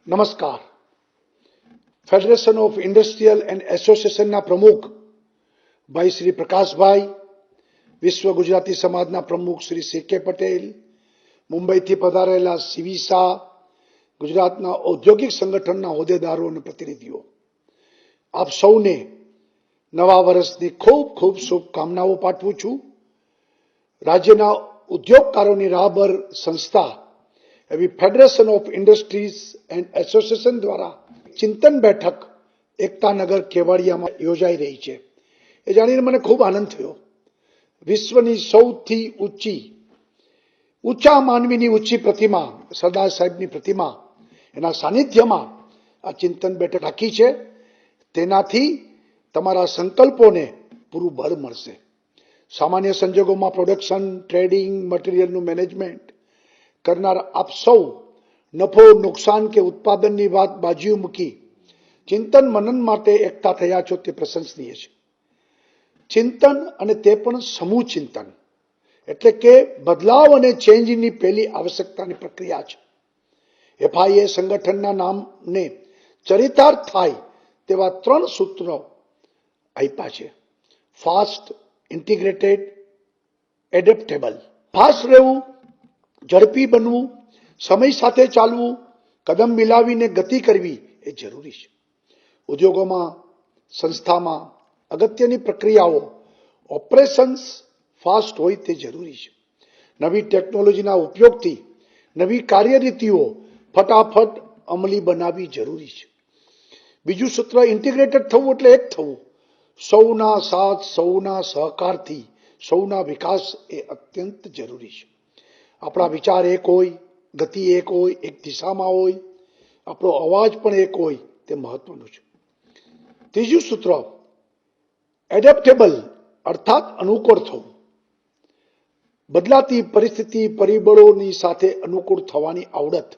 નમસ્કાર. Federation of industrial and એસોસિએશનના પ્રમુખ ભાઈ શ્રી પ્રકાશભાઈ, વિશ્વ ગુજરાતી સમાજના પ્રમુખ શ્રી સી.કે. પટેલ, મુંબઈથી પધારેલા સીવી શાહ, ગુજરાતના ઔદ્યોગિક સંગઠનના હોદ્દેદારો અને પ્રતિનિધિઓ, આપ સૌને નવા વર્ષની ખૂબ ખૂબ શુભકામનાઓ પાઠવું છું. રાજ્યના ઉદ્યોગકારોની રાહબર સંસ્થા એવી federation of industries and association દ્વારા ચિંતન બેઠક એકતાનગર કેવડિયામાં યોજાઈ રહી છે. એ જાણીને મને ખૂબ આનંદ થયો. વિશ્વની સૌથી ઊંચા માનવીની ઊંચી પ્રતિમા, સરદાર સાહેબની પ્રતિમા, એના સાનિધ્યમાં આ ચિંતન બેઠક રાખી છે. તેનાથી તમારા સંકલ્પોને પૂરું બળ મળશે. સામાન્ય સંજોગોમાં પ્રોડક્શન, ટ્રેડિંગ, મટીરિયલનું મેનેજમેન્ટ કરનાર આપ સૌ નફો, નુકસાન કે ઉત્પાદનની વાત બાજુ મૂકી ચિંતન મનન માટે એકઠા થયા છો, તે પ્રશંસનીય છે. ચિંતન, અને તે પણ સમૂહ ચિંતન, એટલે કે બદલાવ અને ચેન્જની પહેલી આવશ્યકતાની પ્રક્રિયા છે. એફઆઈએ સંગઠનના નામને ચરિતાર્થ થાય તેવા 3 સૂત્રો આપ્યા છે: ફાસ્ટ, ઇન્ટિગ્રેટેડ, એડેપ્ટેબલ. ફાસ્ટ રહેવું, ઝડપી બનવું, સમય સાથે ચાલવું, કદમ મિલાવીને ગતિ કરવી એ જરૂરી છે. ઉદ્યોગોમાં, સંસ્થામાં અગત્યની પ્રક્રિયાઓ, ઓપરેશન્સ ફાસ્ટ હોય તે જરૂરી છે. નવી ટેકનોલોજીના ઉપયોગથી નવી કાર્યરીતિઓ ફટાફટ અમલી બનાવવી જરૂરી છે. બીજું સૂત્ર ઇન્ટિગ્રેટેડ થવું, એટલે એક થવું. સૌના સાથ, સૌના સહકારથી સૌના વિકાસ એ અત્યંત જરૂરી છે. આપણા વિચાર એક હોય, ગતિ એક હોય, એક દિશામાં હોય, આપણો અવાજ પણ એક હોય, તે મહત્વનું છે. ત્રીજું સૂત્ર એડેપ્ટેબલ, અર્થાત અનુકૂળ થવું. બદલાતી પરિસ્થિતિ, પરિબળોની સાથે અનુકૂળ થવાની આવડત.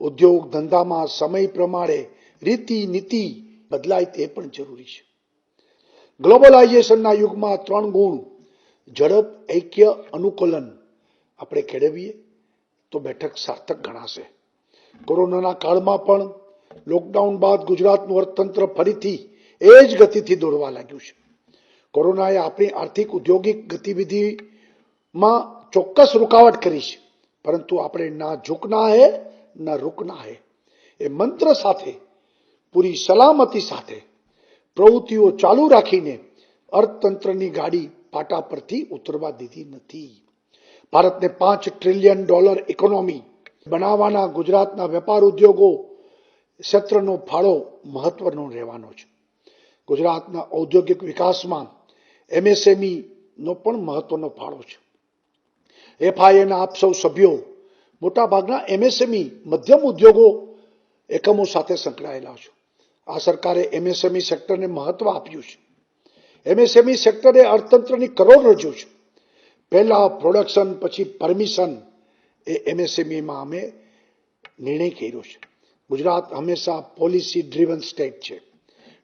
ઉદ્યોગ ધંધામાં સમય પ્રમાણે રીતિ નીતિ બદલાય તે પણ જરૂરી છે. ગ્લોબલાઇઝેશનના યુગમાં 3 ગુણ ઝડપ, ઐક્ય, અનુકૂલન આપણે કેળવીએ તો બેઠક સાર્થક ગણાશે. કોરોનાના કાળમાં પણ લોકડાઉન બાદ ગુજરાતનું અર્થતંત્ર ફરીથી એ જ ગતિથી દોડવા લાગ્યું છે. કોરોનાએ આપણી આર્થિક ઔદ્યોગિક ગતિવિધિમાં ચોક્કસ રૂકાવટ કરી છે, પરંતુ આપણે ના ઝુકના હે ના રૂકના હે એ મંત્ર સાથે, પૂરી સલામતી સાથે પ્રવૃત્તિઓ ચાલુ રાખીને અર્થતંત્રની ગાડી પાટા પરથી ઉતરવા દીધી નથી. ભારતને $5 ટ્રિલિયન ઇકોનોમી બનાવવાના ગુજરાતના વેપાર ઉદ્યોગો ક્ષેત્રનો ફાળો મહત્વનો રહેવાનો છે. ગુજરાતના ઔદ્યોગિક વિકાસમાં એમએસએમઈ નો પણ મહત્વનો ફાળો છે. એફઆઈએના આપ સૌ સભ્યો મોટાભાગના એમએસએમઈ, મધ્યમ ઉદ્યોગો એકમો સાથે સંકળાયેલા છો. આ સરકારે એમએસએમઈ સેક્ટરને મહત્વ આપ્યું છે. એમએસએમઈ સેક્ટર એ અર્થતંત્રની કરોડરજ્જુ છે. પહેલા પ્રોડક્શન, પછી પરમિશન, એ એમએસએમઈમાં અમે નિર્ણય કર્યો છે. ગુજરાત હંમેશા પોલિસી ડ્રીવન સ્ટેટ છે.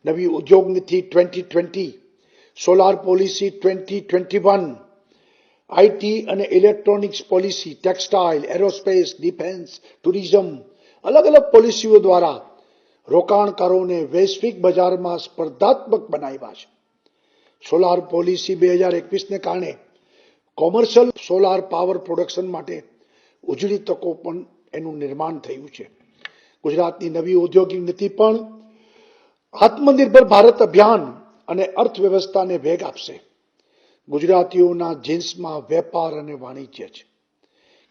નવી ઉદ્યોગ નીતિ 2020, સોલાર પોલિસી 2021, આઈટી અને electronics policy, textile, aerospace, defence, tourism, અલગ અલગ પોલિસીઓ દ્વારા રોકાણકારોને વૈશ્વિક બજારમાં સ્પર્ધાત્મક બનાવ્યા છે. સોલાર પોલિસી 2021ને કારણે કોમર્શિયલ સોલાર પાવર પ્રોડક્શન માટે ઉજળી તકો પણ એનું નિર્માણ થયું છે. ગુજરાતની નવી ઔદ્યોગિક નીતિ પણ આત્મનિર્ભર ભારત અભિયાન અને અર્થવ્યવસ્થાને વેગ આપશે. ગુજરાતીઓના જીન્સમાં વેપાર અને વાણિજ્ય છે.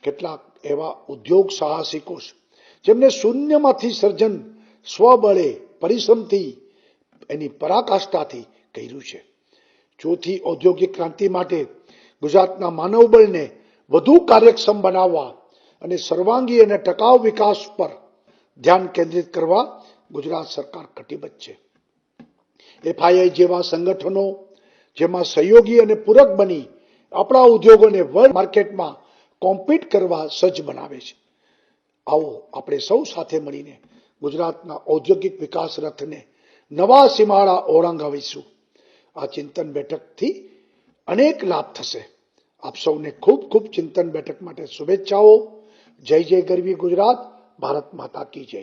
કેટલાક એવા ઉદ્યોગ સાહસિકો છે જેમને શૂન્યમાંથી સર્જન સ્વબળે, પરિશ્રમથી, એની પરાકાષ્ઠાથી કર્યું છે. ચોથી ઔદ્યોગિક ક્રાંતિ માટે ગુજરાતના માનવબળને વધુ કાર્યક્ષમ બનાવવા અને સર્વાંગી અને ટકાઉ વિકાસ પર ધ્યાન કેન્દ્રિત કરવા ગુજરાત સરકાર કટિબદ્ધ છે. એફઆઈઆઈ જેવા સંગઠનો જેમાં સહયોગી અને પૂરક બની આપણા ઉદ્યોગોને વર્લ્ડ માર્કેટમાં કોમ્પીટ કરવા સજ્જ બનાવે છે. આવો આપણે સૌ સાથે મળીને ગુજરાતના ઔદ્યોગિક વિકાસ રથને નવા સીમાડા ઓળંગાવીશું. આ ચિંતન બેઠકથી અનેક લાભ થશે. આપ સૌને ખૂબ ખૂબ ચિંતન બેઠક માટે શુભેચ્છાઓ. જય જય ગરવી ગુજરાત. ભારત માતા કી જય.